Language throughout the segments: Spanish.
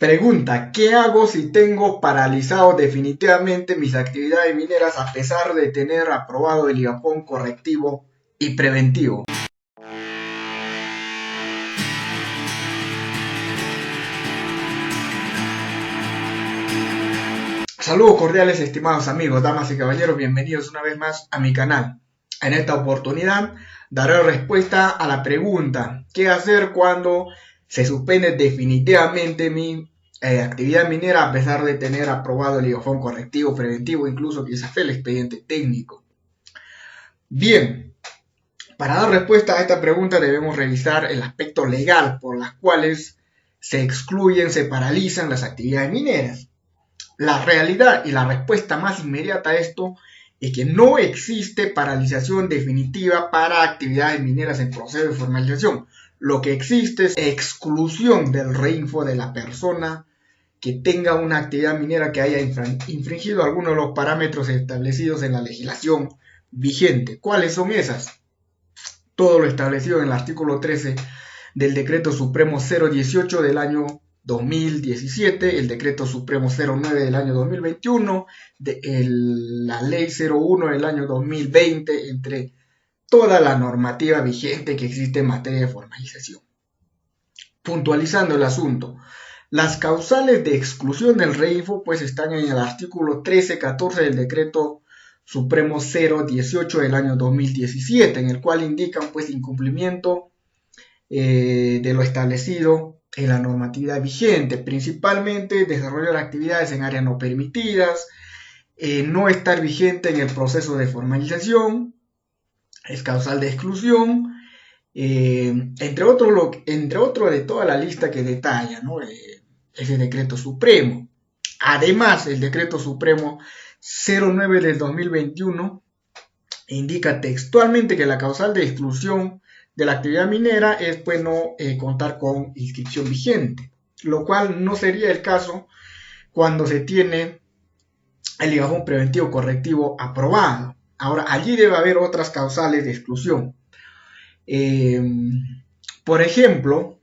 Pregunta, ¿qué hago si tengo paralizado definitivamente mis actividades mineras a pesar de tener aprobado el IAFON correctivo y preventivo? Saludos cordiales, estimados amigos, damas y caballeros, bienvenidos una vez más a mi canal. En esta oportunidad daré respuesta a la pregunta, ¿qué hacer cuando se suspende definitivamente mi actividad minera a pesar de tener aprobado el IAFON correctivo, preventivo, incluso quizás el expediente técnico? Bien, para dar respuesta a esta pregunta debemos revisar el aspecto legal por las cuales se excluyen, se paralizan las actividades mineras. La realidad y la respuesta más inmediata a esto es que no existe paralización definitiva para actividades mineras en proceso de formalización. Lo que existe es exclusión del reinfo de la persona que tenga una actividad minera que haya infringido algunos de los parámetros establecidos en la legislación vigente. ¿Cuáles son esas? Todo lo establecido en el artículo 13 del Decreto Supremo 018 del año 2017, el Decreto Supremo 09 del año 2021, la Ley 01 del año 2020, entre toda la normativa vigente que existe en materia de formalización. Puntualizando el asunto, las causales de exclusión del reinfo pues están en el artículo 13-14 del Decreto Supremo 018 del año 2017, en el cual indican pues incumplimiento de lo establecido en la normatividad vigente, principalmente desarrollar actividades en áreas no permitidas, no estar vigente en el proceso de formalización, es causal de exclusión, entre otros de toda la lista que detalla, ¿no? Ese decreto supremo. Además, el decreto supremo 09 del 2021 indica textualmente que la causal de exclusión de la actividad minera es pues no contar con inscripción vigente, lo cual no sería el caso cuando se tiene el IAFON preventivo correctivo aprobado. Ahora, allí debe haber otras causales de exclusión. Por ejemplo,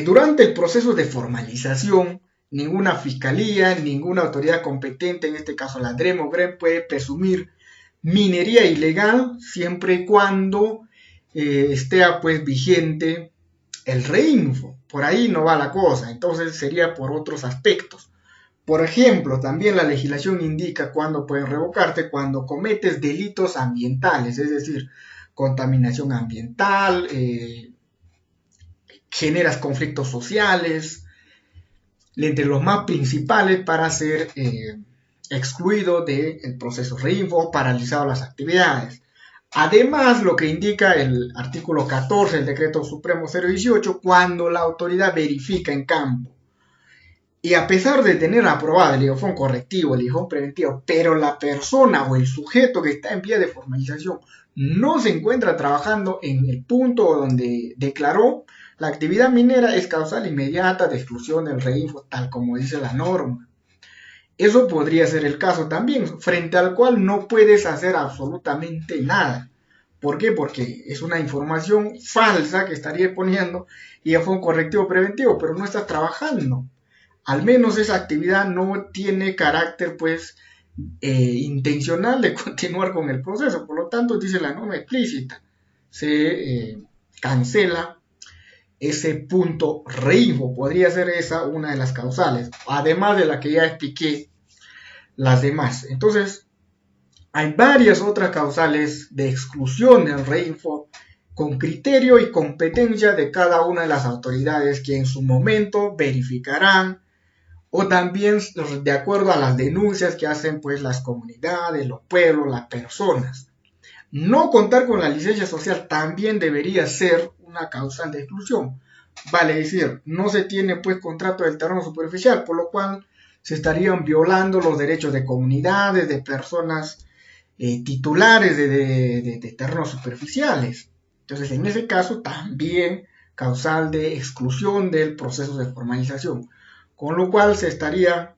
durante el proceso de formalización, ninguna fiscalía, ninguna autoridad competente, en este caso la DREM puede presumir minería ilegal siempre y cuando esté pues vigente el reinfo. Por ahí no va la cosa, entonces sería por otros aspectos. Por ejemplo, también la legislación indica cuándo pueden revocarte cuando cometes delitos ambientales, es decir, contaminación ambiental, generas conflictos sociales, entre los más principales para ser excluido del proceso reinfo, paralizado las actividades. Además, lo que indica el artículo 14 del Decreto Supremo 018, cuando la autoridad verifica en campo y a pesar de tener aprobado el IAFON correctivo, el IAFON preventivo, pero la persona o el sujeto que está en vía de formalización no se encuentra trabajando en el punto donde declaró, la actividad minera es causal inmediata de exclusión del reinfo, tal como dice la norma. Eso podría ser el caso también, frente al cual no puedes hacer absolutamente nada. ¿Por qué? Porque es una información falsa que estaría poniendo y ya fue un correctivo preventivo, pero no estás trabajando. Al menos esa actividad no tiene carácter pues intencional de continuar con el proceso. Por lo tanto, dice la norma explícita, se cancela ese punto reinfo. Podría ser esa una de las causales, además de la que ya expliqué las demás. Entonces, hay varias otras causales de exclusión del reinfo con criterio y competencia de cada una de las autoridades que en su momento verificarán o también de acuerdo a las denuncias que hacen pues las comunidades, los pueblos, las personas. No contar con la licencia social también debería ser una causal de exclusión. Vale decir, no se tiene pues contrato del terreno superficial, por lo cual se estarían violando los derechos de comunidades, de personas titulares de terrenos superficiales. Entonces, en ese caso, también causal de exclusión del proceso de formalización. Con lo cual se estaría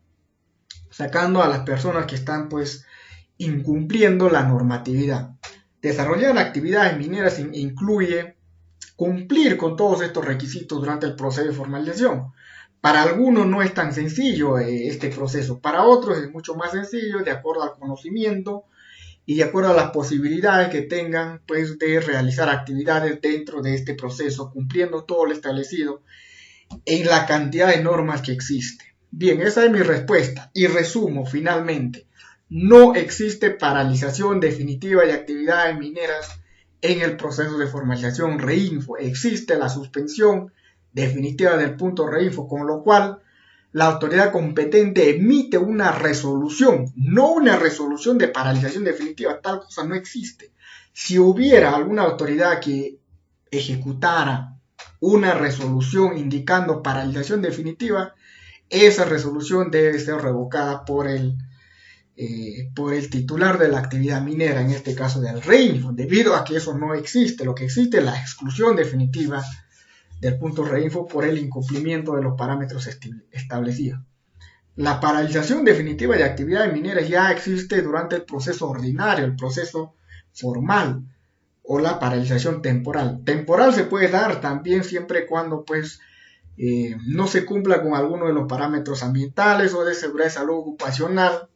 sacando a las personas que están pues incumpliendo la normatividad. Desarrollar actividades mineras incluye cumplir con todos estos requisitos durante el proceso de formalización, Para algunos no es tan sencillo este proceso, para otros es mucho más sencillo de acuerdo al conocimiento y de acuerdo a las posibilidades que tengan pues de realizar actividades dentro de este proceso, cumpliendo todo lo establecido en la cantidad de normas que existe. Bien, esa es mi respuesta y resumo finalmente. No existe paralización definitiva de actividades mineras en el proceso de formalización reinfo. Existe la suspensión definitiva del punto reinfo, con lo cual la autoridad competente emite una resolución, no una resolución de paralización definitiva, tal cosa no existe. Si hubiera alguna autoridad que ejecutara una resolución indicando paralización definitiva, esa resolución debe ser revocada por el titular de la actividad minera, en este caso del reinfo, debido a que eso no existe. Lo que existe es la exclusión definitiva del punto reinfo por el incumplimiento de los parámetros establecidos. La paralización definitiva de actividades mineras ya existe durante el proceso ordinario, el proceso formal, o la paralización temporal. Temporal se puede dar también siempre cuando pues no se cumpla con alguno de los parámetros ambientales o de seguridad de salud ocupacional,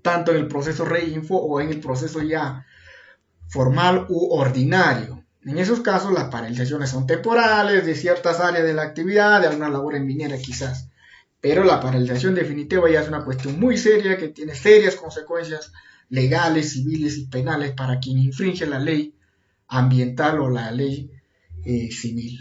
tanto en el proceso reinfo o en el proceso ya formal u ordinario. En esos casos las paralizaciones son temporales de ciertas áreas de la actividad, de algunas labores mineras quizás, pero la paralización definitiva ya es una cuestión muy seria que tiene serias consecuencias legales, civiles y penales para quien infringe la ley ambiental o la ley civil.